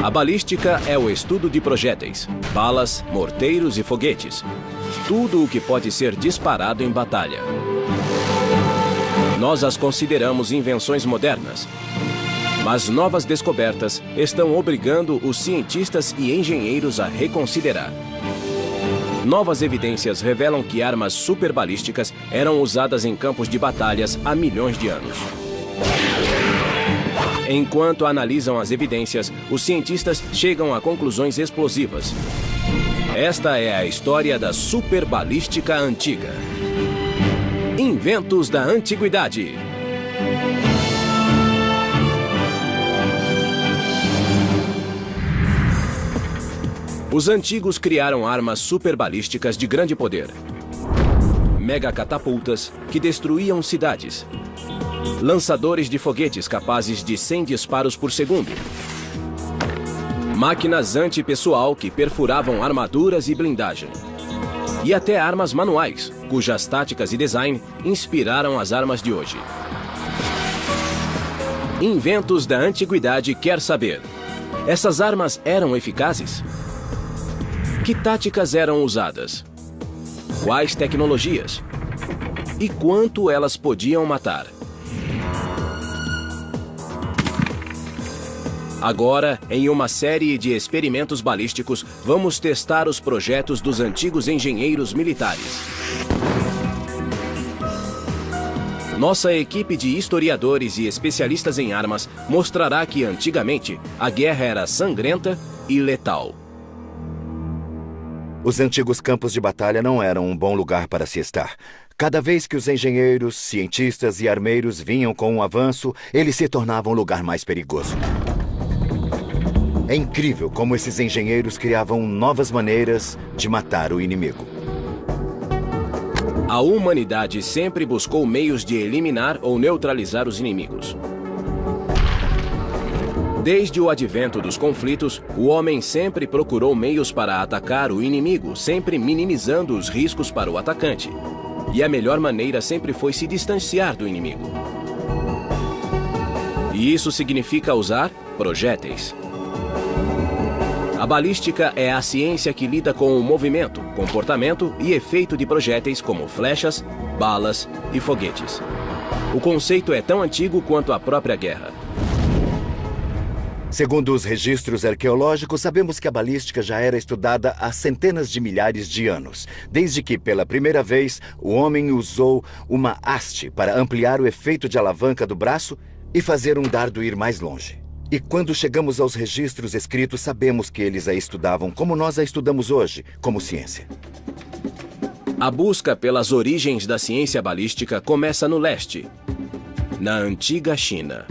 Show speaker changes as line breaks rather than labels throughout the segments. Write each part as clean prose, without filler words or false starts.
A balística é o estudo de projéteis, balas, morteiros e foguetes. Tudo o que pode ser disparado em batalha. Nós as consideramos invenções modernas. Mas novas descobertas estão obrigando os cientistas e engenheiros a reconsiderar. Novas evidências revelam que armas superbalísticas eram usadas em campos de batalhas há milhões de anos. Enquanto analisam as evidências, os cientistas chegam a conclusões explosivas. Esta é a história da superbalística antiga. Inventos da Antiguidade. Os antigos criaram armas superbalísticas de grande poder. Megacatapultas que destruíam cidades. Lançadores de foguetes capazes de 100 disparos por segundo. Máquinas antipessoal que perfuravam armaduras e blindagem. E até armas manuais, cujas táticas e design inspiraram as armas de hoje. Inventos da Antiguidade quer saber: essas armas eram eficazes? Que táticas eram usadas? Quais tecnologias? E quanto elas podiam matar? Agora, em uma série de experimentos balísticos, vamos testar os projetos dos antigos engenheiros militares. Nossa equipe de historiadores e especialistas em armas mostrará que, antigamente, a guerra era sangrenta e letal.
Os antigos campos de batalha não eram um bom lugar para se estar. Cada vez que os engenheiros, cientistas e armeiros vinham com um avanço, ele se tornava um lugar mais perigoso. É incrível como esses engenheiros criavam novas maneiras de matar o inimigo.
A humanidade sempre buscou meios de eliminar ou neutralizar os inimigos. Desde o advento dos conflitos, o homem sempre procurou meios para atacar o inimigo, sempre minimizando os riscos para o atacante. E a melhor maneira sempre foi se distanciar do inimigo. E isso significa usar projéteis. A balística é a ciência que lida com o movimento, comportamento e efeito de projéteis como flechas, balas e foguetes. O conceito é tão antigo quanto a própria guerra.
Segundo os registros arqueológicos, sabemos que a balística já era estudada há centenas de milhares de anos, desde que, pela primeira vez, o homem usou uma haste para ampliar o efeito de alavanca do braço e fazer um dardo ir mais longe. E quando chegamos aos registros escritos, sabemos que eles a estudavam como nós a estudamos hoje, como ciência.
A busca pelas origens da ciência balística começa no leste, na antiga China.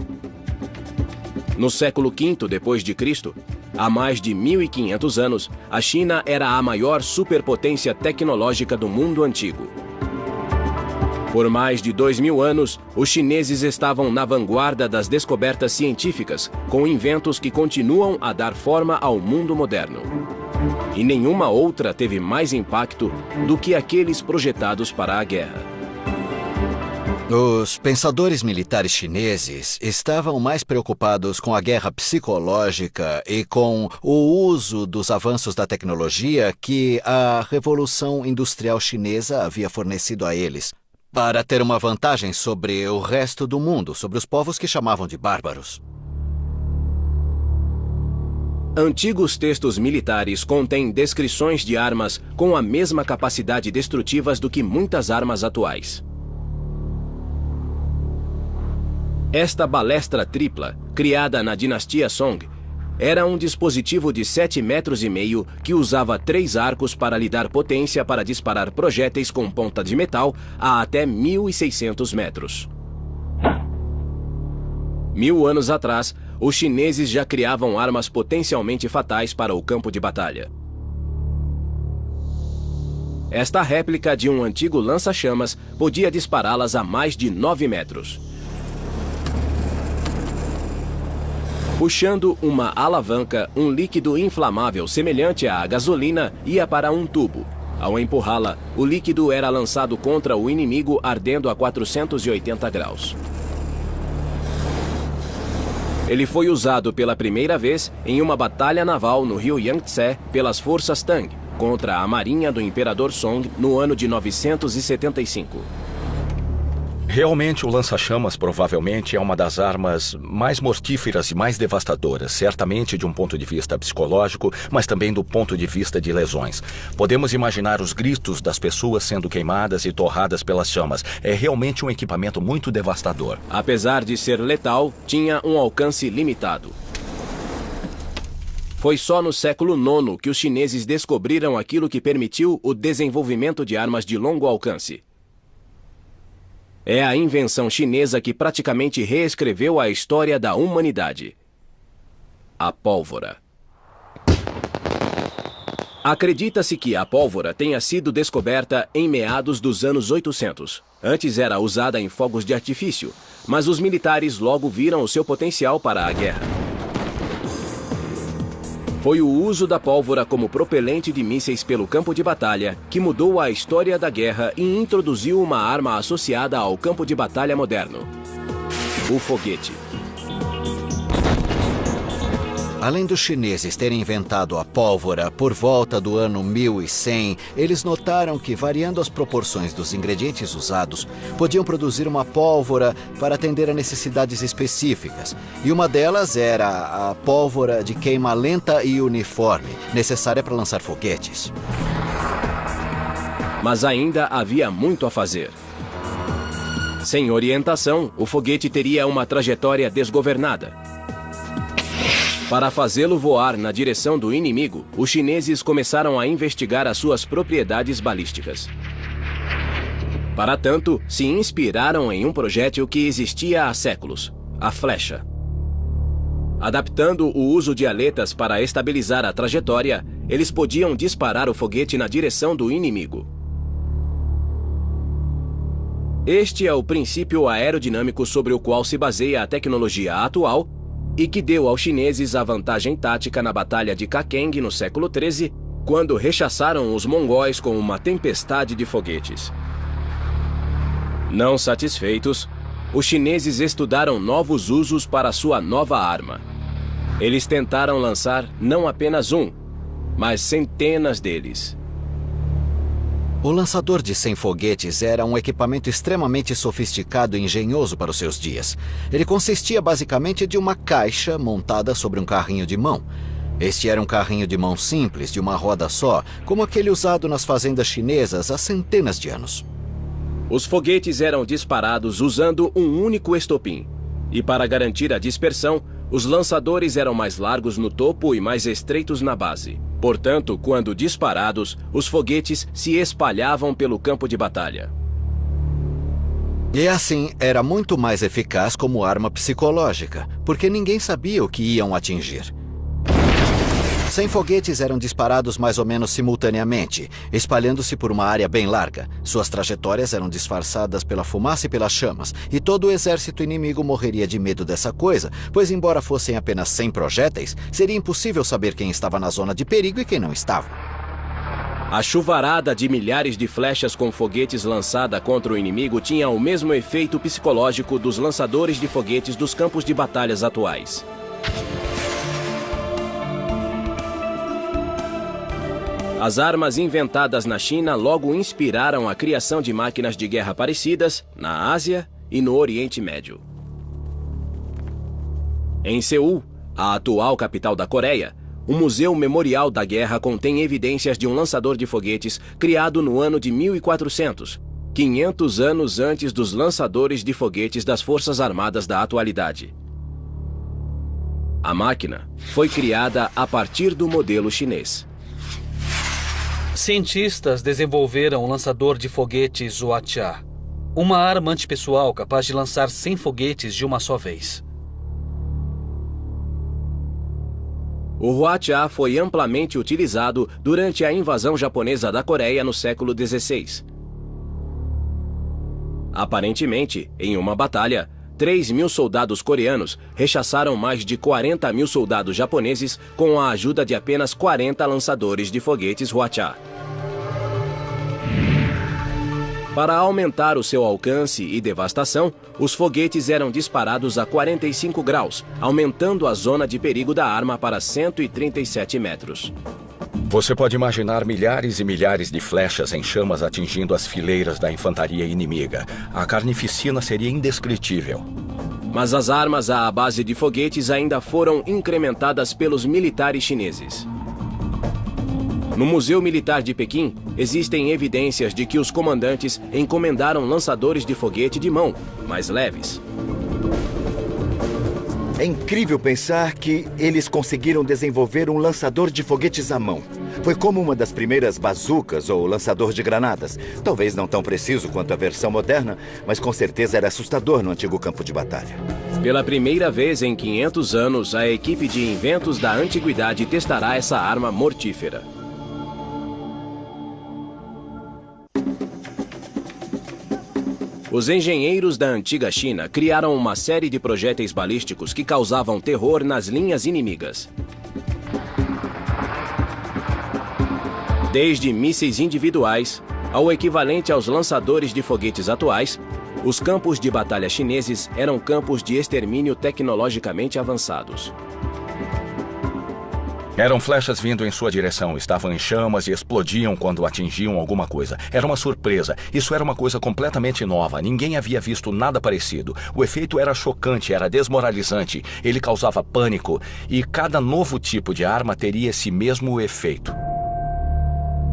No século V d.C., há mais de 1500 anos, a China era a maior superpotência tecnológica do mundo antigo. Por mais de 2000 anos, os chineses estavam na vanguarda das descobertas científicas, com inventos que continuam a dar forma ao mundo moderno. E nenhuma outra teve mais impacto do que aqueles projetados para a guerra.
Os pensadores militares chineses estavam mais preocupados com a guerra psicológica e com o uso dos avanços da tecnologia que a Revolução Industrial Chinesa havia fornecido a eles, para ter uma vantagem sobre o resto do mundo, sobre os povos que chamavam de bárbaros.
Antigos textos militares contêm descrições de armas com a mesma capacidade destrutivas do que muitas armas atuais. Esta balestra tripla, criada na dinastia Song, era um dispositivo de 7,5 metros que usava 3 arcos para lhe dar potência para disparar projéteis com ponta de metal a até 1.600 metros. 1000 anos atrás, os chineses já criavam armas potencialmente fatais para o campo de batalha. Esta réplica de um antigo lança-chamas podia dispará-las a mais de 9 metros. Puxando uma alavanca, um líquido inflamável semelhante à gasolina ia para um tubo. Ao empurrá-la, o líquido era lançado contra o inimigo ardendo a 480 graus. Ele foi usado pela primeira vez em uma batalha naval no rio Yangtze pelas forças Tang contra a marinha do Imperador Song no ano de 975.
Realmente, o lança-chamas provavelmente é uma das armas mais mortíferas e mais devastadoras, certamente de um ponto de vista psicológico, mas também do ponto de vista de lesões. Podemos imaginar os gritos das pessoas sendo queimadas e torradas pelas chamas. É realmente um equipamento muito devastador.
Apesar de ser letal, tinha um alcance limitado. Foi só no século IX que os chineses descobriram aquilo que permitiu o desenvolvimento de armas de longo alcance. É a invenção chinesa que praticamente reescreveu a história da humanidade. A pólvora. Acredita-se que a pólvora tenha sido descoberta em meados dos anos 800. Antes era usada em fogos de artifício, mas os militares logo viram o seu potencial para a guerra. Foi o uso da pólvora como propelente de mísseis pelo campo de batalha que mudou a história da guerra e introduziu uma arma associada ao campo de batalha moderno: o foguete.
Além dos chineses terem inventado a pólvora por volta do ano 1100, eles notaram que, variando as proporções dos ingredientes usados, podiam produzir uma pólvora para atender a necessidades específicas. E uma delas era a pólvora de queima lenta e uniforme, necessária para lançar foguetes.
Mas ainda havia muito a fazer. Sem orientação, o foguete teria uma trajetória desgovernada. Para fazê-lo voar na direção do inimigo, os chineses começaram a investigar as suas propriedades balísticas. Para tanto, se inspiraram em um projétil que existia há séculos: a flecha. Adaptando o uso de aletas para estabilizar a trajetória, eles podiam disparar o foguete na direção do inimigo. Este é o princípio aerodinâmico sobre o qual se baseia a tecnologia atual e que deu aos chineses a vantagem tática na Batalha de Kakeng no século XIII, quando rechaçaram os mongóis com uma tempestade de foguetes. Não satisfeitos, os chineses estudaram novos usos para sua nova arma. Eles tentaram lançar não apenas um, mas centenas deles.
O lançador de 100 foguetes era um equipamento extremamente sofisticado e engenhoso para os seus dias. Ele consistia basicamente de uma caixa montada sobre um carrinho de mão. Este era um carrinho de mão simples, de uma roda só, como aquele usado nas fazendas chinesas há centenas de anos.
Os foguetes eram disparados usando um único estopim. E para garantir a dispersão, os lançadores eram mais largos no topo e mais estreitos na base. Portanto, quando disparados, os foguetes se espalhavam pelo campo de batalha.
E assim, era muito mais eficaz como arma psicológica, porque ninguém sabia o que iam atingir. 100 foguetes eram disparados mais ou menos simultaneamente, espalhando-se por uma área bem larga. Suas trajetórias eram disfarçadas pela fumaça e pelas chamas, e todo o exército inimigo morreria de medo dessa coisa, pois embora fossem apenas 100 projéteis, seria impossível saber quem estava na zona de perigo e quem não estava.
A chuvarada de milhares de flechas com foguetes lançada contra o inimigo tinha o mesmo efeito psicológico dos lançadores de foguetes dos campos de batalhas atuais. As armas inventadas na China logo inspiraram a criação de máquinas de guerra parecidas na Ásia e no Oriente Médio. Em Seul, a atual capital da Coreia, o Museu Memorial da Guerra contém evidências de um lançador de foguetes criado no ano de 1400, 500 anos antes dos lançadores de foguetes das Forças Armadas da atualidade. A máquina foi criada a partir do modelo chinês.
Cientistas desenvolveram um lançador de foguetes Huatia, uma arma antipessoal capaz de lançar 100 foguetes de uma só vez.
O Huatia foi amplamente utilizado durante a invasão japonesa da Coreia no século XVI. Aparentemente, em uma batalha, 3.000 soldados coreanos rechaçaram mais de 40.000 soldados japoneses com a ajuda de apenas 40 lançadores de foguetes Huatia. Para aumentar o seu alcance e devastação, os foguetes eram disparados a 45 graus, aumentando a zona de perigo da arma para 137 metros.
Você pode imaginar milhares e milhares de flechas em chamas atingindo as fileiras da infantaria inimiga. A carnificina seria indescritível.
Mas as armas à base de foguetes ainda foram incrementadas pelos militares chineses. No Museu Militar de Pequim, existem evidências de que os comandantes encomendaram lançadores de foguete de mão, mais leves.
É incrível pensar que eles conseguiram desenvolver um lançador de foguetes à mão. Foi como uma das primeiras bazucas ou lançador de granadas. Talvez não tão preciso quanto a versão moderna, mas com certeza era assustador no antigo campo de batalha.
Pela primeira vez em 500 anos, a equipe de inventos da antiguidade testará essa arma mortífera. Os engenheiros da antiga China criaram uma série de projéteis balísticos que causavam terror nas linhas inimigas. Desde mísseis individuais ao equivalente aos lançadores de foguetes atuais, os campos de batalha chineses eram campos de extermínio tecnologicamente avançados.
Eram flechas vindo em sua direção, estavam em chamas e explodiam quando atingiam alguma coisa. Era uma surpresa. Isso era uma coisa completamente nova. Ninguém havia visto nada parecido. O efeito era chocante, era desmoralizante. Ele causava pânico. E cada novo tipo de arma teria esse mesmo efeito.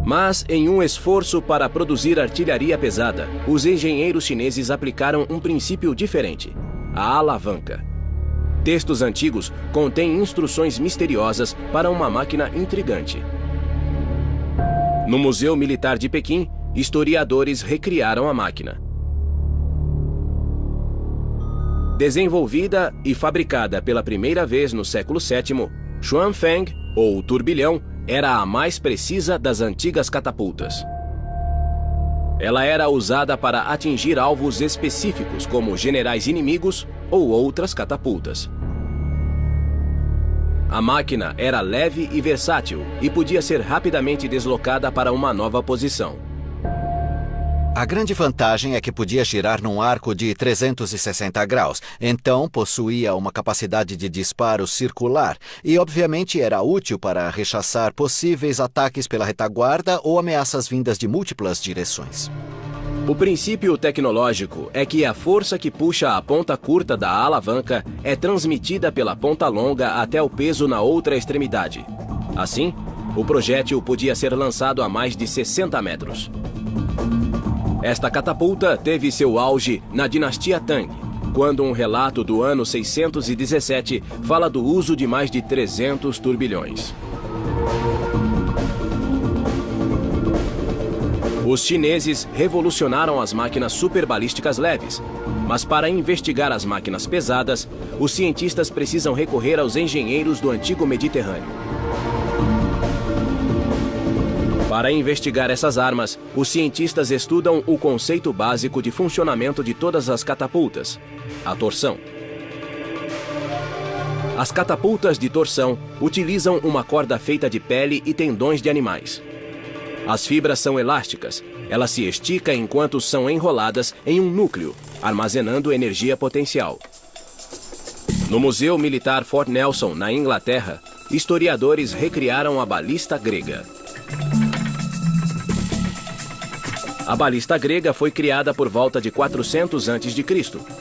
Mas, em um esforço para produzir artilharia pesada, os engenheiros chineses aplicaram um princípio diferente: a alavanca. Textos antigos contêm instruções misteriosas para uma máquina intrigante. No Museu Militar de Pequim, historiadores recriaram a máquina. Desenvolvida e fabricada pela primeira vez no século VII, Xuanfeng, ou turbilhão, era a mais precisa das antigas catapultas. Ela era usada para atingir alvos específicos, como generais inimigos ou outras catapultas. A máquina era leve e versátil e podia ser rapidamente deslocada para uma nova posição.
A grande vantagem é que podia girar num arco de 360 graus, então possuía uma capacidade de disparo circular e, obviamente, era útil para rechaçar possíveis ataques pela retaguarda ou ameaças vindas de múltiplas direções.
O princípio tecnológico é que a força que puxa a ponta curta da alavanca é transmitida pela ponta longa até o peso na outra extremidade. Assim, o projétil podia ser lançado a mais de 60 metros. Esta catapulta teve seu auge na dinastia Tang, quando um relato do ano 617 fala do uso de mais de 300 turbilhões. Os chineses revolucionaram as máquinas superbalísticas leves, mas para investigar as máquinas pesadas, os cientistas precisam recorrer aos engenheiros do antigo Mediterrâneo. Para investigar essas armas, os cientistas estudam o conceito básico de funcionamento de todas as catapultas: a torção. As catapultas de torção utilizam uma corda feita de pele e tendões de animais. As fibras são elásticas. Ela se estica enquanto são enroladas em um núcleo, armazenando energia potencial. No Museu Militar Fort Nelson, na Inglaterra, historiadores recriaram a balista grega. A balista grega foi criada por volta de 400 a.C.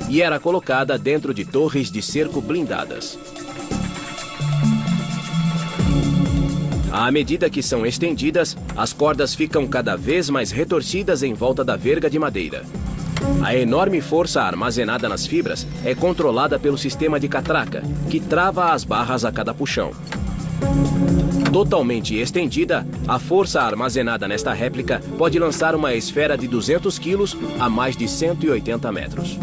e era colocada dentro de torres de cerco blindadas. À medida que são estendidas, as cordas ficam cada vez mais retorcidas em volta da verga de madeira. A enorme força armazenada nas fibras é controlada pelo sistema de catraca, que trava as barras a cada puxão. Totalmente estendida, a força armazenada nesta réplica pode lançar uma esfera de 200 quilos a mais de 180 metros.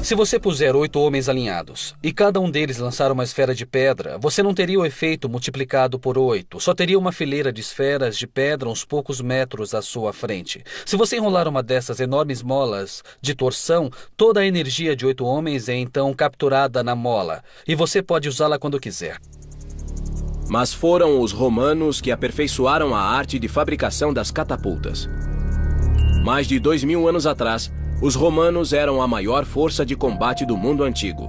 Se você puser 8 homens alinhados e cada um deles lançar uma esfera de pedra, você não teria o efeito multiplicado por 8. Só teria uma fileira de esferas de pedra uns poucos metros à sua frente. Se você enrolar uma dessas enormes molas de torção, toda a energia de 8 homens é então capturada na mola. E você pode usá-la quando quiser.
Mas foram os romanos que aperfeiçoaram a arte de fabricação das catapultas. Mais de 2000 anos atrás, os romanos eram a maior força de combate do mundo antigo.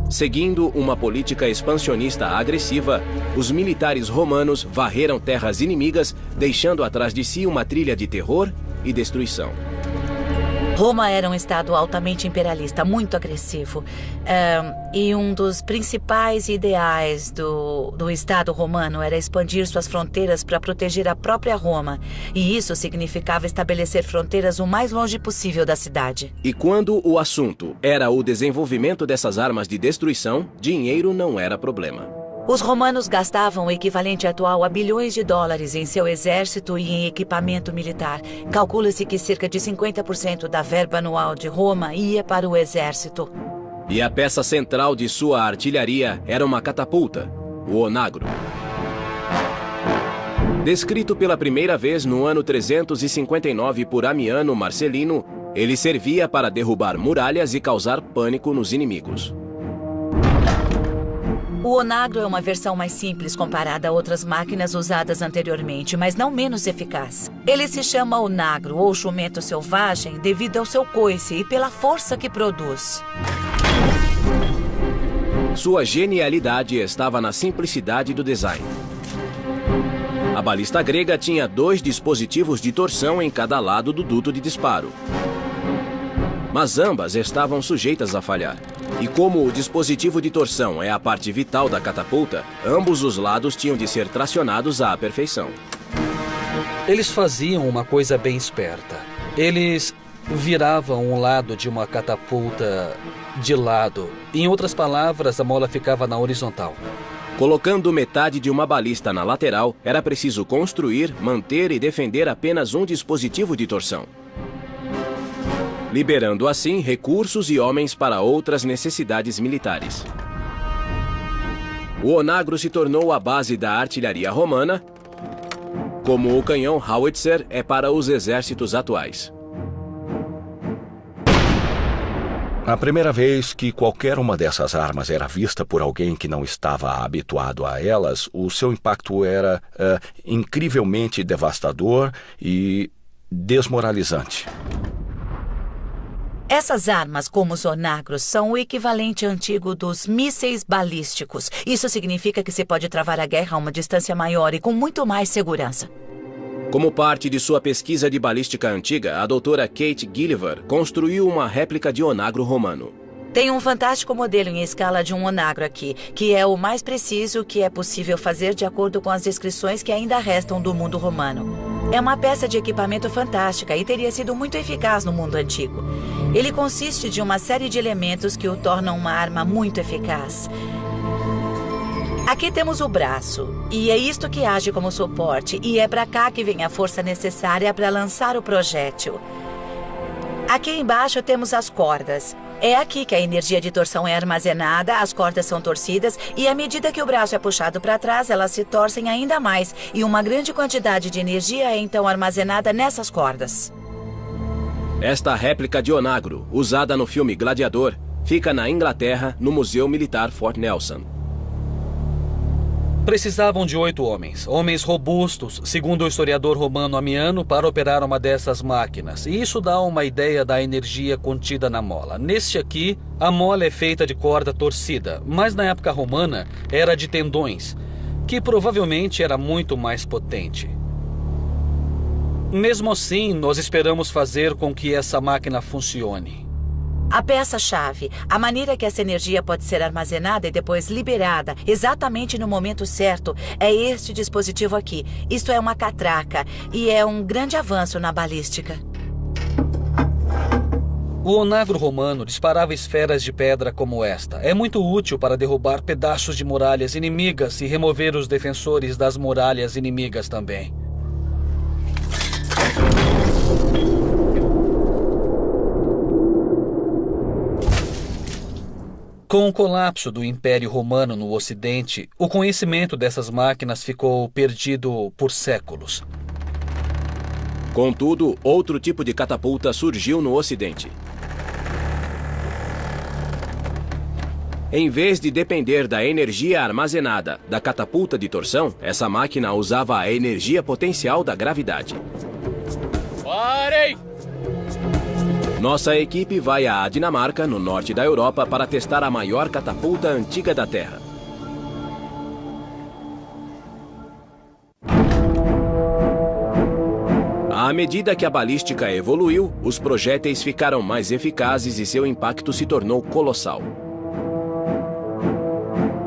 Seguindo uma política expansionista agressiva, os militares romanos varreram terras inimigas, deixando atrás de si uma trilha de terror e destruição.
Roma era um estado altamente imperialista, muito agressivo. E um dos principais ideais do Estado romano era expandir suas fronteiras para proteger a própria Roma. E isso significava estabelecer fronteiras o mais longe possível da cidade.
E quando o assunto era o desenvolvimento dessas armas de destruição, dinheiro não era problema.
Os romanos gastavam o equivalente atual a bilhões de dólares em seu exército e em equipamento militar. Calcula-se que cerca de 50% da verba anual de Roma ia para o exército.
E a peça central de sua artilharia era uma catapulta, o onagro. Descrito pela primeira vez no ano 359 por Amiano Marcelino, ele servia para derrubar muralhas e causar pânico nos inimigos.
O onagro é uma versão mais simples comparada a outras máquinas usadas anteriormente, mas não menos eficaz. Ele se chama onagro ou jumento selvagem devido ao seu coice e pela força que produz.
Sua genialidade estava na simplicidade do design. A balista grega tinha 2 dispositivos de torção em cada lado do duto de disparo. Mas ambas estavam sujeitas a falhar. E como o dispositivo de torção é a parte vital da catapulta, ambos os lados tinham de ser tracionados à perfeição.
Eles faziam uma coisa bem esperta. Eles viravam um lado de uma catapulta de lado. Em outras palavras, a mola ficava na horizontal.
Colocando metade de uma balista na lateral, era preciso construir, manter e defender apenas um dispositivo de torção, liberando assim recursos e homens para outras necessidades militares. O onagro se tornou a base da artilharia romana, como o canhão Howitzer é para os exércitos atuais.
A primeira vez que qualquer uma dessas armas era vista por alguém que não estava habituado a elas, o seu impacto era incrivelmente devastador e desmoralizante.
Essas armas, como os onagros, são o equivalente antigo dos mísseis balísticos. Isso significa que se pode travar a guerra a uma distância maior e com muito mais segurança.
Como parte de sua pesquisa de balística antiga, a doutora Kate Gilliver construiu uma réplica de onagro romano.
Tem um fantástico modelo em escala de um onagro aqui, que é o mais preciso que é possível fazer de acordo com as descrições que ainda restam do mundo romano. É uma peça de equipamento fantástica e teria sido muito eficaz no mundo antigo. Ele consiste de uma série de elementos que o tornam uma arma muito eficaz. Aqui temos o braço, e é isto que age como suporte, e é para cá que vem a força necessária para lançar o projétil. Aqui embaixo temos as cordas. É aqui que a energia de torção é armazenada, as cordas são torcidas, e à medida que o braço é puxado para trás, elas se torcem ainda mais, e uma grande quantidade de energia é então armazenada nessas cordas.
Esta réplica de onagro, usada no filme Gladiador, fica na Inglaterra, no Museu Militar Fort Nelson.
Precisavam de 8 homens robustos, segundo o historiador romano Amiano, para operar uma dessas máquinas. E isso dá uma ideia da energia contida na mola. Neste aqui, a mola é feita de corda torcida, mas na época romana era de tendões, que provavelmente era muito mais potente. Mesmo assim, nós esperamos fazer com que essa máquina funcione.
A peça-chave, a maneira que essa energia pode ser armazenada e depois liberada exatamente no momento certo, é este dispositivo aqui. Isto é uma catraca e é um grande avanço na balística.
O onagro romano disparava esferas de pedra como esta. É muito útil para derrubar pedaços de muralhas inimigas e remover os defensores das muralhas inimigas também. Com o colapso do Império Romano no Ocidente, o conhecimento dessas máquinas ficou perdido por séculos.
Contudo, outro tipo de catapulta surgiu no Ocidente. Em vez de depender da energia armazenada da catapulta de torção, essa máquina usava a energia potencial da gravidade.
Parem!
Nossa equipe vai à Dinamarca, no norte da Europa, para testar a maior catapulta antiga da Terra. À medida que a balística evoluiu, os projéteis ficaram mais eficazes e seu impacto se tornou colossal.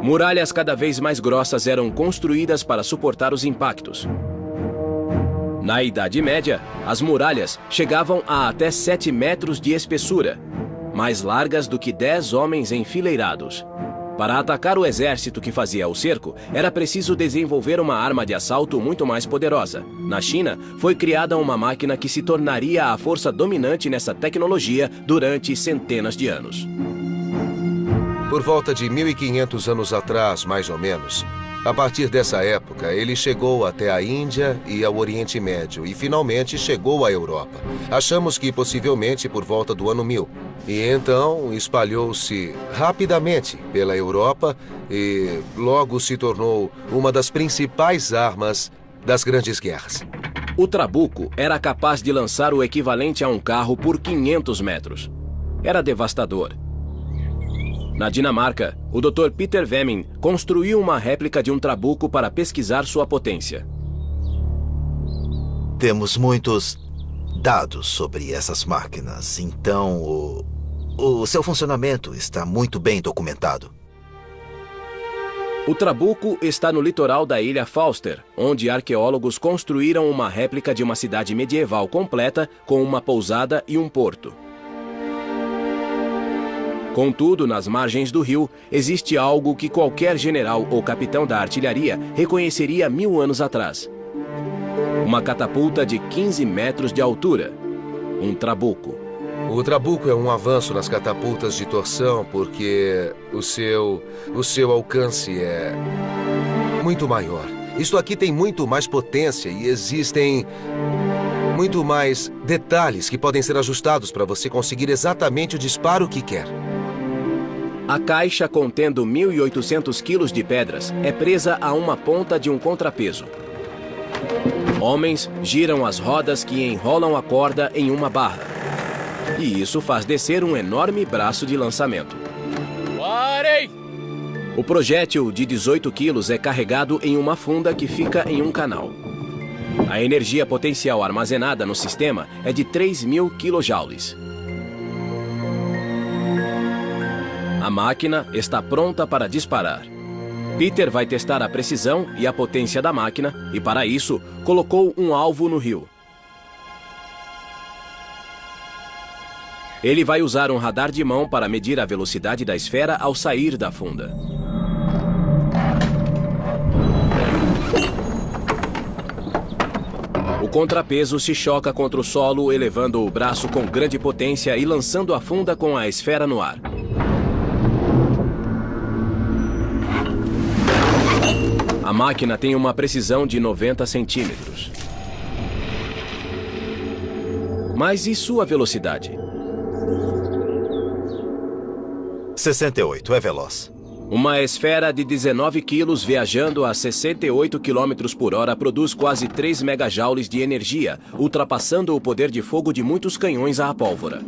Muralhas cada vez mais grossas eram construídas para suportar os impactos. Na Idade Média, as muralhas chegavam a até 7 metros de espessura, mais largas do que 10 homens enfileirados. Para atacar o exército que fazia o cerco, era preciso desenvolver uma arma de assalto muito mais poderosa. Na China, foi criada uma máquina que se tornaria a força dominante nessa tecnologia durante centenas de anos.
Por volta de 1500 anos atrás, mais ou menos, a partir dessa época, ele chegou até a Índia e ao Oriente Médio e finalmente chegou à Europa. Achamos que possivelmente por volta do ano 1000. E então espalhou-se rapidamente pela Europa e logo se tornou uma das principais armas das grandes guerras.
O trabuco era capaz de lançar o equivalente a um carro por 500 metros. Era devastador. Na Dinamarca, o Dr. Peter Veming construiu uma réplica de um trabuco para pesquisar sua potência.
Temos muitos dados sobre essas máquinas, então o seu funcionamento está muito bem documentado.
O trabuco está no litoral da ilha Falster, onde arqueólogos construíram uma réplica de uma cidade medieval completa com uma pousada e um porto. Contudo, nas margens do rio, existe algo que qualquer general ou capitão da artilharia reconheceria 1000 anos atrás. Uma catapulta de 15 metros de altura. Um trabuco.
O trabuco é um avanço nas catapultas de torção porque o seu alcance é muito maior. Isto aqui tem muito mais potência e existem muito mais detalhes que podem ser ajustados para você conseguir exatamente o disparo que quer.
A caixa contendo 1.800 quilos de pedras é presa a uma ponta de um contrapeso. Homens giram as rodas que enrolam a corda em uma barra. E isso faz descer um enorme braço de lançamento.
Parem!
O projétil de 18 quilos é carregado em uma funda que fica em um canal. A energia potencial armazenada no sistema é de 3.000 kJ. A máquina está pronta para disparar. Peter vai testar a precisão e a potência da máquina e, para isso, colocou um alvo no rio. Ele vai usar um radar de mão para medir a velocidade da esfera ao sair da funda. O contrapeso se choca contra o solo, elevando o braço com grande potência e lançando a funda com a esfera no ar. A máquina tem uma precisão de 90 centímetros. Mas e sua velocidade?
68, é veloz.
Uma esfera de 19 quilos viajando a 68 km por hora produz quase 3 megajoules de energia, ultrapassando o poder de fogo de muitos canhões à pólvora.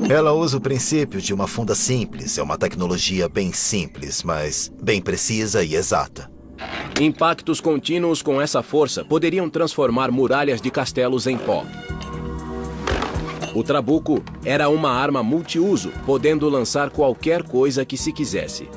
Ela usa o princípio de uma funda simples. É uma tecnologia bem simples, mas bem precisa e exata.
Impactos contínuos com essa força poderiam transformar muralhas de castelos em pó. O trabuco era uma arma multiuso, podendo lançar qualquer coisa que se quisesse.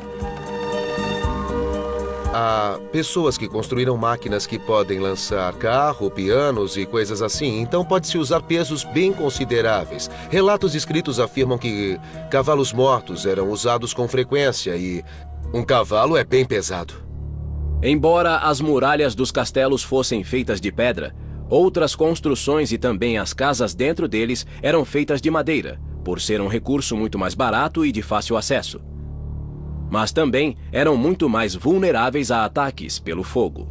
Há pessoas que construíram máquinas que podem lançar carro, pianos e coisas assim, então pode-se usar pesos bem consideráveis. Relatos escritos afirmam que cavalos mortos eram usados com frequência e um cavalo é bem pesado.
Embora as muralhas dos castelos fossem feitas de pedra, outras construções e também as casas dentro deles eram feitas de madeira, por ser um recurso muito mais barato e de fácil acesso. Mas também eram muito mais vulneráveis a ataques pelo fogo.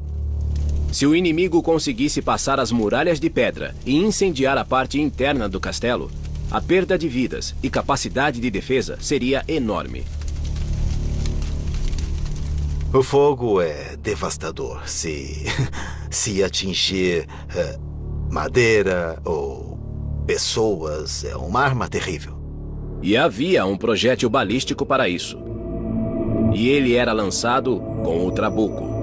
Se o inimigo conseguisse passar as muralhas de pedra e incendiar a parte interna do castelo, a perda de vidas e capacidade de defesa seria enorme.
O fogo é devastador. Se atingir madeira ou pessoas, é uma arma terrível.
E havia um projétil balístico para isso. E ele era lançado com o trabuco.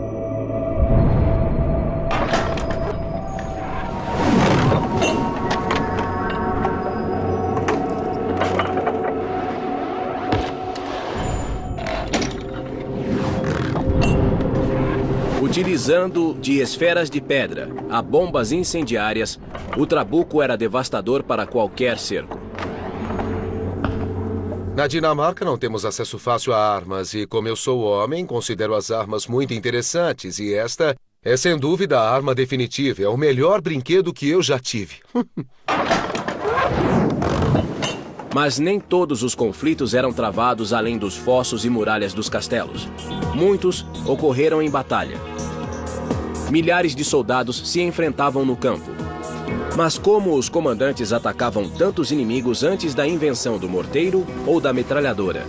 Utilizando de esferas de pedra a bombas incendiárias, o trabuco era devastador para qualquer cerco.
Na Dinamarca não temos acesso fácil a armas e, como eu sou homem, considero as armas muito interessantes e esta é sem dúvida a arma definitiva. É o melhor brinquedo que eu já tive.
Mas nem todos os conflitos eram travados além dos fossos e muralhas dos castelos. Muitos ocorreram em batalha. Milhares de soldados se enfrentavam no campo. Mas como os comandantes atacavam tantos inimigos antes da invenção do morteiro ou da metralhadora?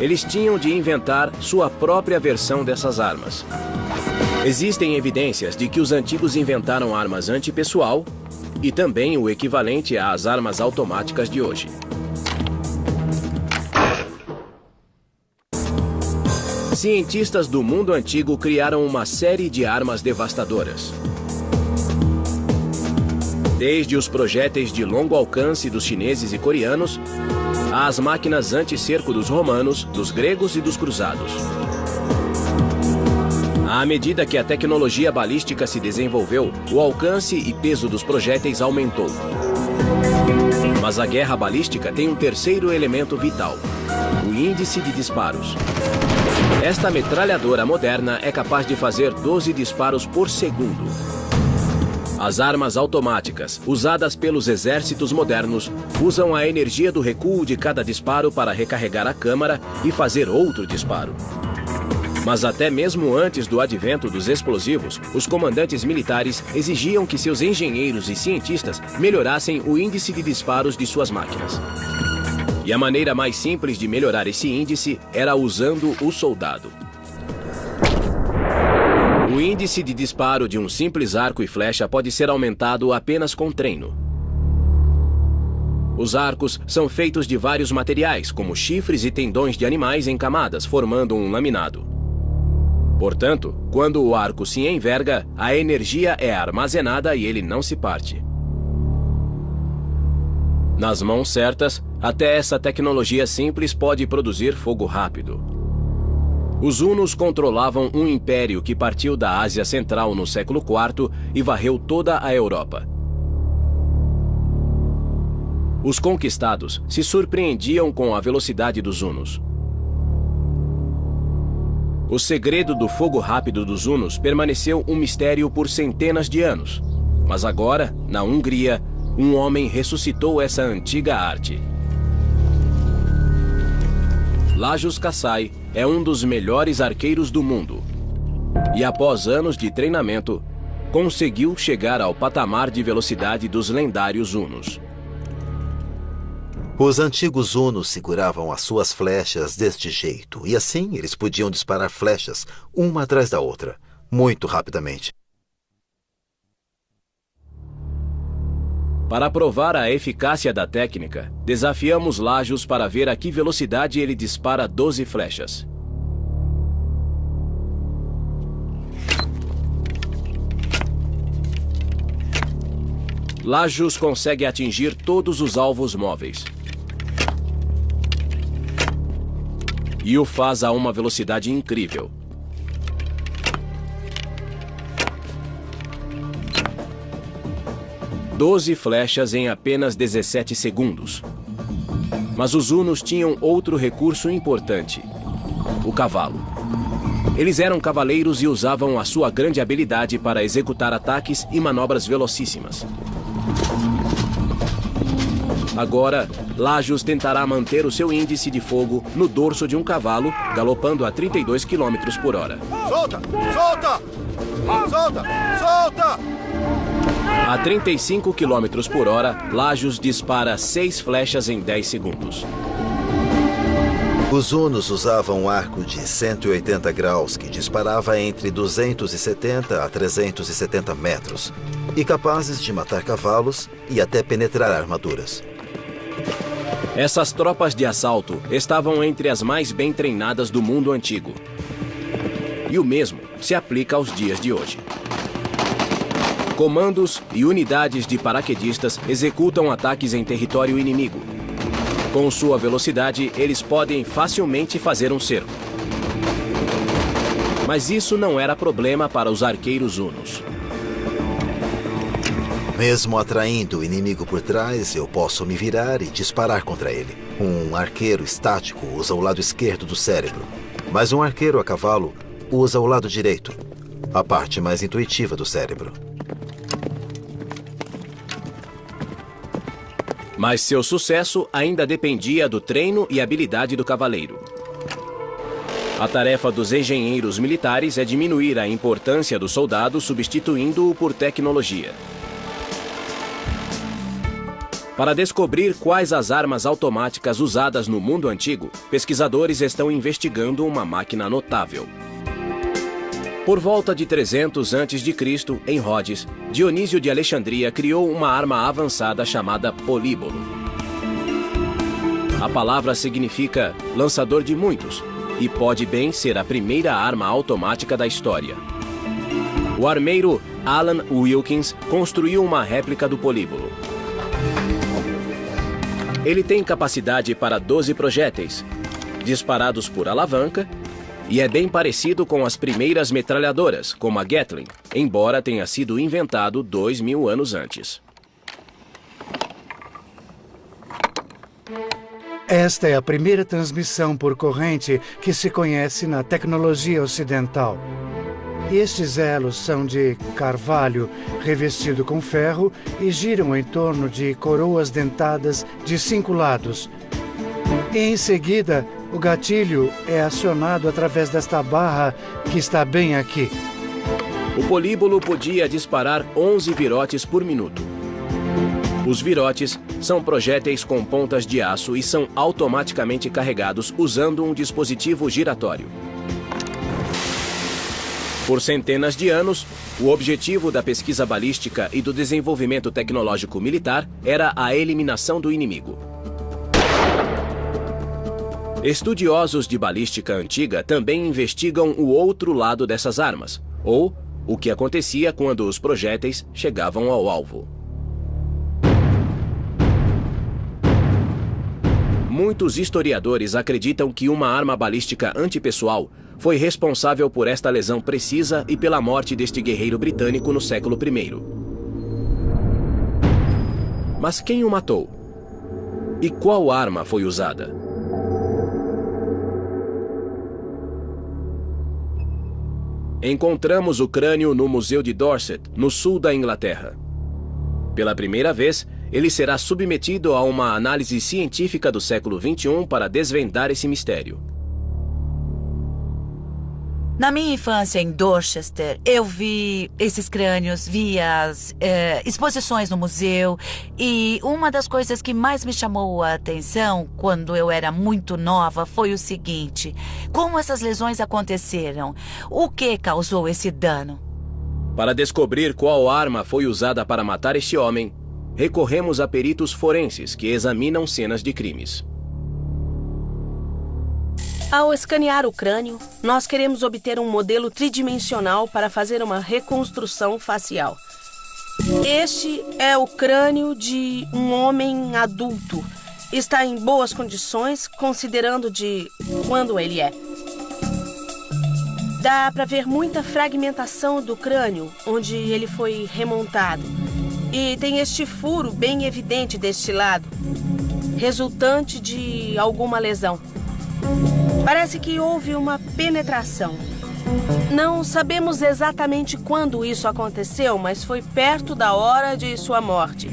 Eles tinham de inventar sua própria versão dessas armas. Existem evidências de que os antigos inventaram armas antipessoal e também o equivalente às armas automáticas de hoje. Cientistas do mundo antigo criaram uma série de armas devastadoras. Desde os projéteis de longo alcance dos chineses e coreanos, às máquinas anti-cerco dos romanos, dos gregos e dos cruzados. À medida que a tecnologia balística se desenvolveu, o alcance e peso dos projéteis aumentou. Mas a guerra balística tem um terceiro elemento vital: o índice de disparos. Esta metralhadora moderna é capaz de fazer 12 disparos por segundo. As armas automáticas, usadas pelos exércitos modernos, usam a energia do recuo de cada disparo para recarregar a câmara e fazer outro disparo. Mas até mesmo antes do advento dos explosivos, os comandantes militares exigiam que seus engenheiros e cientistas melhorassem o índice de disparos de suas máquinas. E a maneira mais simples de melhorar esse índice era usando o soldado. O índice de disparo de um simples arco e flecha pode ser aumentado apenas com treino. Os arcos são feitos de vários materiais, como chifres e tendões de animais em camadas, formando um laminado. Portanto, quando o arco se enverga, a energia é armazenada e ele não se parte. Nas mãos certas, até essa tecnologia simples pode produzir fogo rápido. Os hunos controlavam um império que partiu da Ásia Central no século IV e varreu toda a Europa. Os conquistados se surpreendiam com a velocidade dos hunos. O segredo do fogo rápido dos hunos permaneceu um mistério por centenas de anos. Mas agora, na Hungria, um homem ressuscitou essa antiga arte. Lajos Kasai é um dos melhores arqueiros do mundo. E após anos de treinamento, conseguiu chegar ao patamar de velocidade dos lendários hunos.
Os antigos hunos seguravam as suas flechas deste jeito, e assim eles podiam disparar flechas, uma atrás da outra, muito rapidamente.
Para provar a eficácia da técnica, desafiamos Lajos para ver a que velocidade ele dispara 12 flechas. Lajos consegue atingir todos os alvos móveis. E o faz a uma velocidade incrível. "12 flechas em apenas 17 segundos. Mas os hunos tinham outro recurso importante: o cavalo. Eles eram cavaleiros e usavam a sua grande habilidade para executar ataques e manobras velocíssimas. Agora, Lajos tentará manter o seu índice de fogo no dorso de um cavalo, galopando a 32 km por hora.
Solta! Solta! Solta! Solta!
A 35 km por hora, Lajos dispara 6 flechas em 10 segundos.
Os hunos usavam um arco de 180 graus que disparava entre 270 a 370 metros e capazes de matar cavalos e até penetrar armaduras.
Essas tropas de assalto estavam entre as mais bem treinadas do mundo antigo. E o mesmo se aplica aos dias de hoje. Comandos e unidades de paraquedistas executam ataques em território inimigo. Com sua velocidade, eles podem facilmente fazer um cerco. Mas isso não era problema para os arqueiros hunos.
Mesmo atraindo o inimigo por trás, eu posso me virar e disparar contra ele. Um arqueiro estático usa o lado esquerdo do cérebro, mas um arqueiro a cavalo usa o lado direito, a parte mais intuitiva do cérebro.
Mas seu sucesso ainda dependia do treino e habilidade do cavaleiro. A tarefa dos engenheiros militares é diminuir a importância do soldado substituindo-o por tecnologia. Para descobrir quais as armas automáticas usadas no mundo antigo, pesquisadores estão investigando uma máquina notável. Por volta de 300 a.C., em Rhodes, Dionísio de Alexandria criou uma arma avançada chamada políbolo. A palavra significa lançador de muitos e pode bem ser a primeira arma automática da história. O armeiro Alan Wilkins construiu uma réplica do políbolo. Ele tem capacidade para 12 projéteis, disparados por alavanca, e é bem parecido com as primeiras metralhadoras, como a Gatling, embora tenha sido inventado 2000 anos antes.
Esta é a primeira transmissão por corrente que se conhece na tecnologia ocidental. Estes elos são de carvalho revestido com ferro e giram em torno de coroas dentadas de 5 lados. E em seguida, o gatilho é acionado através desta barra que está bem aqui.
O políbolo podia disparar 11 virotes por minuto. Os virotes são projéteis com pontas de aço e são automaticamente carregados usando um dispositivo giratório. Por centenas de anos, o objetivo da pesquisa balística e do desenvolvimento tecnológico militar era a eliminação do inimigo. Estudiosos de balística antiga também investigam o outro lado dessas armas, ou o que acontecia quando os projéteis chegavam ao alvo. Muitos historiadores acreditam que uma arma balística antipessoal foi responsável por esta lesão precisa e pela morte deste guerreiro britânico no século I. Mas quem o matou? E qual arma foi usada? Encontramos o crânio no Museu de Dorset, no sul da Inglaterra. Pela primeira vez, ele será submetido a uma análise científica do século XXI para desvendar esse mistério.
Na minha infância em Dorchester, eu vi esses crânios, vi as exposições no museu, e uma das coisas que mais me chamou a atenção quando eu era muito nova foi o seguinte: como essas lesões aconteceram? O que causou esse dano?
Para descobrir qual arma foi usada para matar este homem, recorremos a peritos forenses que examinam cenas de crimes.
Ao escanear o crânio, nós queremos obter um modelo tridimensional para fazer uma reconstrução facial. Este é o crânio de um homem adulto. Está em boas condições, considerando de quando ele é. Dá para ver muita fragmentação do crânio, onde ele foi remontado. E tem este furo bem evidente deste lado, resultante de alguma lesão. Parece que houve uma penetração. Não sabemos exatamente quando isso aconteceu, mas foi perto da hora de sua morte.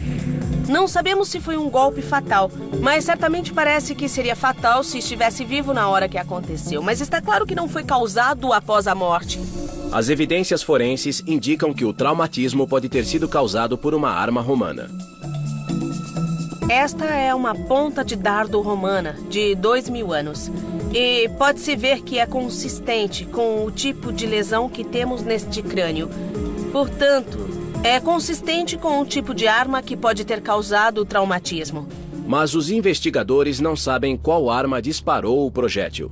Não sabemos se foi um golpe fatal, mas certamente parece que seria fatal se estivesse vivo na hora que aconteceu. Mas está claro que não foi causado após a morte.
As evidências forenses indicam que o traumatismo pode ter sido causado por uma arma romana.
Esta é uma ponta de dardo romana, de 2000 anos. E pode-se ver que é consistente com o tipo de lesão que temos neste crânio. Portanto, é consistente com o tipo de arma que pode ter causado o traumatismo.
Mas os investigadores não sabem qual arma disparou o projétil.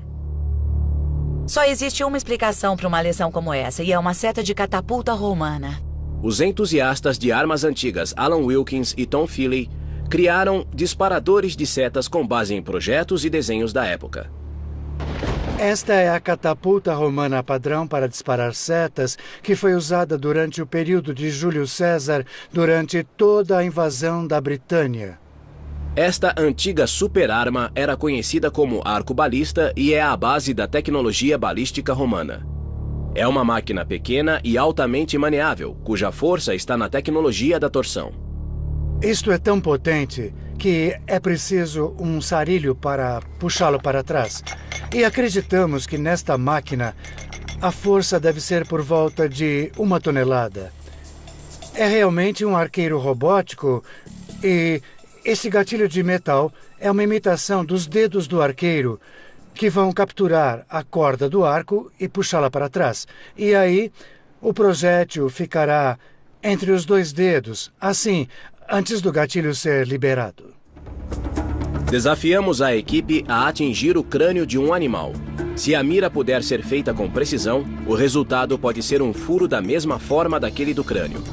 Só existe uma explicação para uma lesão como essa, e é uma seta de catapulta romana.
Os entusiastas de armas antigas Alan Wilkins e Tom Feely criaram disparadores de setas com base em projetos e desenhos da época.
Esta é a catapulta romana padrão para disparar setas que foi usada durante o período de Júlio César durante toda a invasão da Britânia.
Esta antiga superarma era conhecida como arco-balista e é a base da tecnologia balística romana. É uma máquina pequena e altamente maneável, cuja força está na tecnologia da torção.
Isto é tão potente que é preciso um sarilho para puxá-lo para trás. E acreditamos que nesta máquina a força deve ser por volta de 1 tonelada. É realmente um arqueiro robótico e esse gatilho de metal é uma imitação dos dedos do arqueiro que vão capturar a corda do arco e puxá-la para trás. E aí o projétil ficará entre os 2 dedos, assim, antes do gatilho ser liberado.
Desafiamos a equipe a atingir o crânio de um animal. Se a mira puder ser feita com precisão, o resultado pode ser um furo da mesma forma daquele do crânio.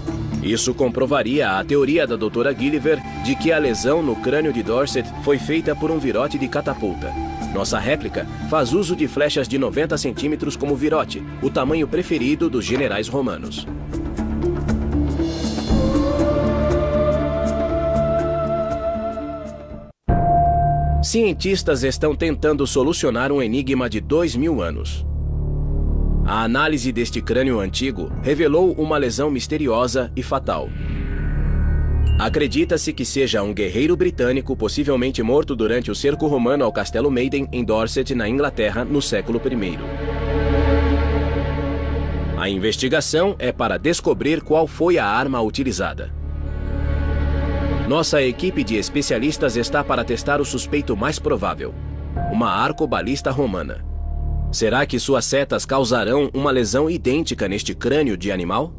Isso comprovaria a teoria da Dra. Gilliver de que a lesão no crânio de Dorset foi feita por um virote de catapulta. Nossa réplica faz uso de flechas de 90 centímetros como virote, o tamanho preferido dos generais romanos. Cientistas estão tentando solucionar um enigma de 2000 anos. A análise deste crânio antigo revelou uma lesão misteriosa e fatal. Acredita-se que seja um guerreiro britânico, possivelmente morto durante o cerco romano ao Castelo Maiden, em Dorset, na Inglaterra, no século I. A investigação é para descobrir qual foi a arma utilizada. Nossa equipe de especialistas está para testar o suspeito mais provável, uma arcobalista romana. Será que suas setas causarão uma lesão idêntica neste crânio de animal?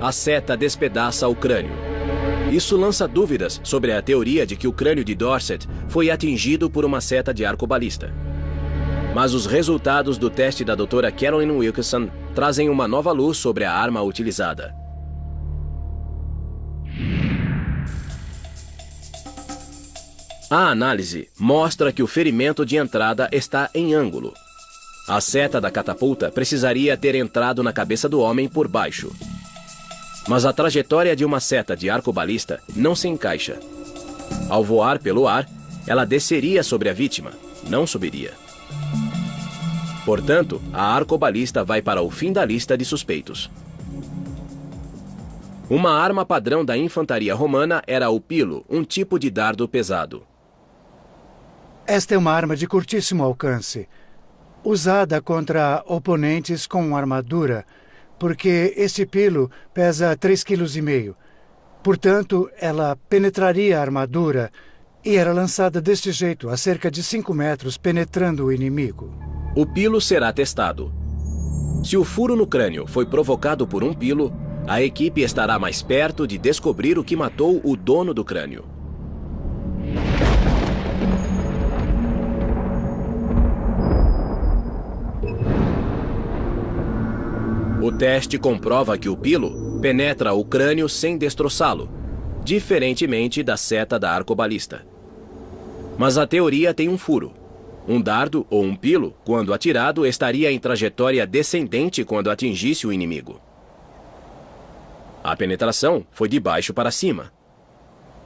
A seta despedaça o crânio. Isso lança dúvidas sobre a teoria de que o crânio de Dorset foi atingido por uma seta de arcobalista. Mas os resultados do teste da Dra. Carolyn Wilkinson trazem uma nova luz sobre a arma utilizada. A análise mostra que o ferimento de entrada está em ângulo. A seta da catapulta precisaria ter entrado na cabeça do homem por baixo. Mas a trajetória de uma seta de arcobalista não se encaixa. Ao voar pelo ar, ela desceria sobre a vítima, não subiria. Portanto, a arcobalista vai para o fim da lista de suspeitos. Uma arma padrão da infantaria romana era o pilo, um tipo de dardo pesado.
Esta é uma arma de curtíssimo alcance, usada contra oponentes com armadura, porque este pilo pesa 3,5 kg. Portanto, ela penetraria a armadura e era lançada deste jeito, a cerca de 5 metros, penetrando o inimigo.
O pilo será testado. Se o furo no crânio foi provocado por um pilo, a equipe estará mais perto de descobrir o que matou o dono do crânio. O teste comprova que o pilo penetra o crânio sem destroçá-lo, diferentemente da seta da arcobalista. Mas a teoria tem um furo. Um dardo ou um pilo, quando atirado, estaria em trajetória descendente quando atingisse o inimigo. A penetração foi de baixo para cima.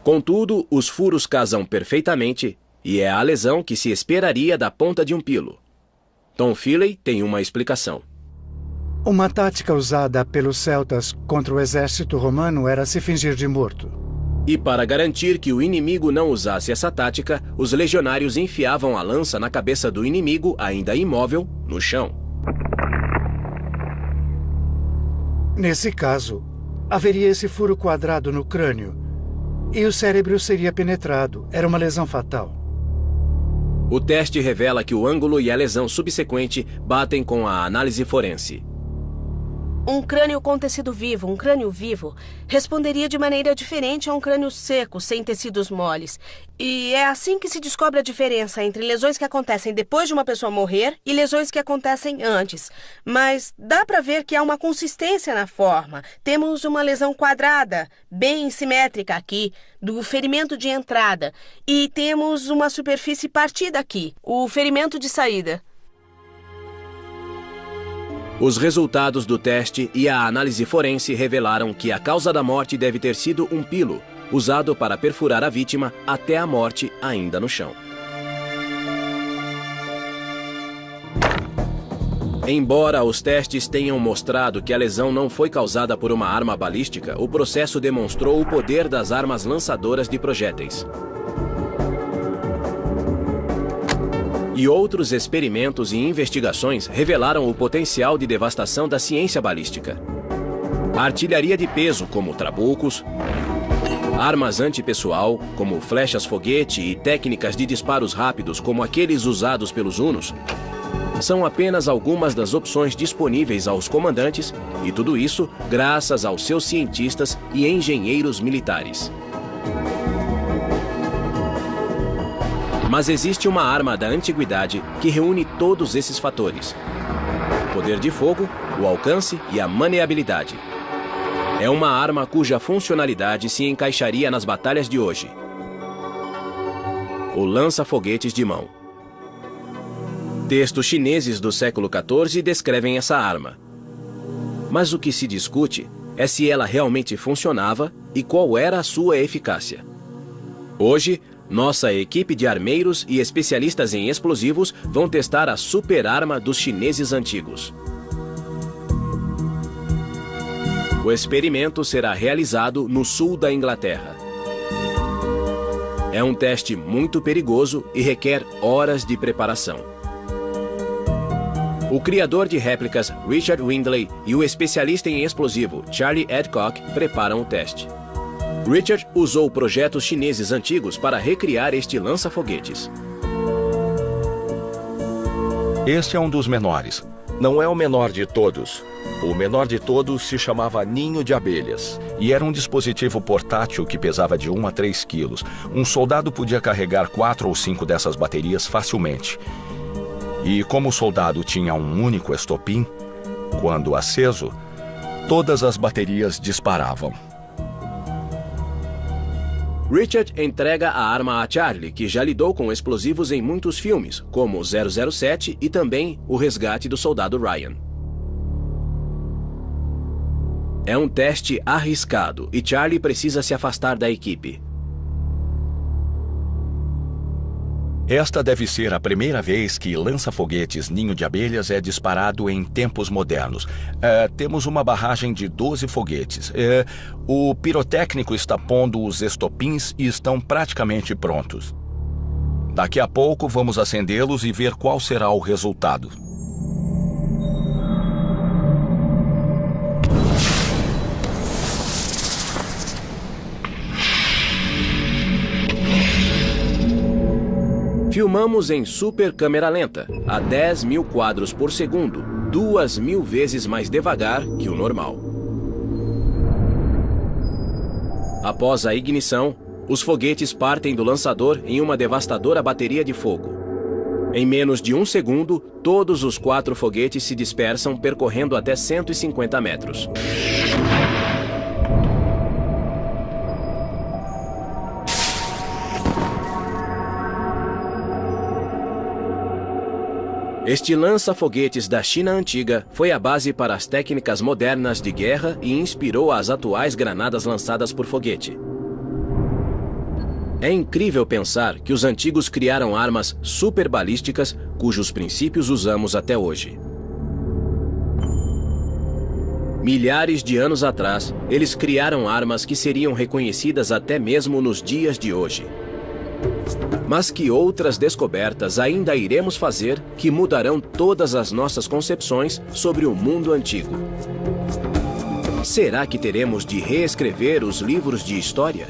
Contudo, os furos casam perfeitamente e é a lesão que se esperaria da ponta de um pilo. Tom Feely tem uma explicação.
Uma tática usada pelos celtas contra o exército romano era se fingir de morto.
E para garantir que o inimigo não usasse essa tática, os legionários enfiavam a lança na cabeça do inimigo, ainda imóvel, no chão.
Nesse caso, haveria esse furo quadrado no crânio e o cérebro seria penetrado. Era uma lesão fatal.
O teste revela que o ângulo e a lesão subsequente batem com a análise forense.
Um crânio com tecido vivo, um crânio vivo, responderia de maneira diferente a um crânio seco, sem tecidos moles. E é assim que se descobre a diferença entre lesões que acontecem depois de uma pessoa morrer e lesões que acontecem antes. Mas dá para ver que há uma consistência na forma. Temos uma lesão quadrada, bem simétrica aqui, do ferimento de entrada. E temos uma superfície partida aqui, o ferimento de saída.
Os resultados do teste e a análise forense revelaram que a causa da morte deve ter sido um pilo, usado para perfurar a vítima até a morte ainda no chão. Embora os testes tenham mostrado que a lesão não foi causada por uma arma balística, o processo demonstrou o poder das armas lançadoras de projéteis. E outros experimentos e investigações revelaram o potencial de devastação da ciência balística. A artilharia de peso, como trabucos, armas antipessoal, como flechas-foguete e técnicas de disparos rápidos, como aqueles usados pelos Hunos, são apenas algumas das opções disponíveis aos comandantes, e tudo isso graças aos seus cientistas e engenheiros militares. Mas existe uma arma da antiguidade que reúne todos esses fatores: o poder de fogo, o alcance e a maneabilidade. É uma arma cuja funcionalidade se encaixaria nas batalhas de hoje: o lança-foguetes de mão. Textos chineses do século XIV descrevem essa arma. Mas o que se discute é se ela realmente funcionava e qual era a sua eficácia. Hoje, nossa equipe de armeiros e especialistas em explosivos vão testar a super-arma dos chineses antigos. O experimento será realizado no sul da Inglaterra. É um teste muito perigoso e requer horas de preparação. O criador de réplicas, Richard Windley, e o especialista em explosivo, Charlie Adcock, preparam o teste. Richard usou projetos chineses antigos para recriar este lança-foguetes.
Este é um dos menores. Não é o menor de todos. O menor de todos se chamava Ninho de Abelhas e era um dispositivo portátil que pesava de 1 a 3 quilos. Um soldado podia carregar 4 ou 5 dessas baterias facilmente. E como o soldado tinha um único estopim, quando aceso, todas as baterias disparavam.
Richard entrega a arma a Charlie, que já lidou com explosivos em muitos filmes, como 007 e também O Resgate do Soldado Ryan. É um teste arriscado e Charlie precisa se afastar da equipe.
Esta deve ser a primeira vez que lança-foguetes Ninho de Abelhas é disparado em tempos modernos. Temos uma barragem de 12 foguetes. O pirotécnico está pondo os estopins e estão praticamente prontos. Daqui a pouco vamos acendê-los e ver qual será o resultado.
Filmamos em super câmera lenta, a 10.000 quadros por segundo, 2.000 vezes mais devagar que o normal. Após a ignição, os foguetes partem do lançador em uma devastadora bateria de fogo. Em menos de 1 segundo, todos os 4 foguetes se dispersam percorrendo até 150 metros. Este lança-foguetes da China antiga foi a base para as técnicas modernas de guerra e inspirou as atuais granadas lançadas por foguete. É incrível pensar que os antigos criaram armas superbalísticas cujos princípios usamos até hoje. Milhares de anos atrás, eles criaram armas que seriam reconhecidas até mesmo nos dias de hoje. Mas que outras descobertas ainda iremos fazer que mudarão todas as nossas concepções sobre o mundo antigo? Será que teremos de reescrever os livros de história?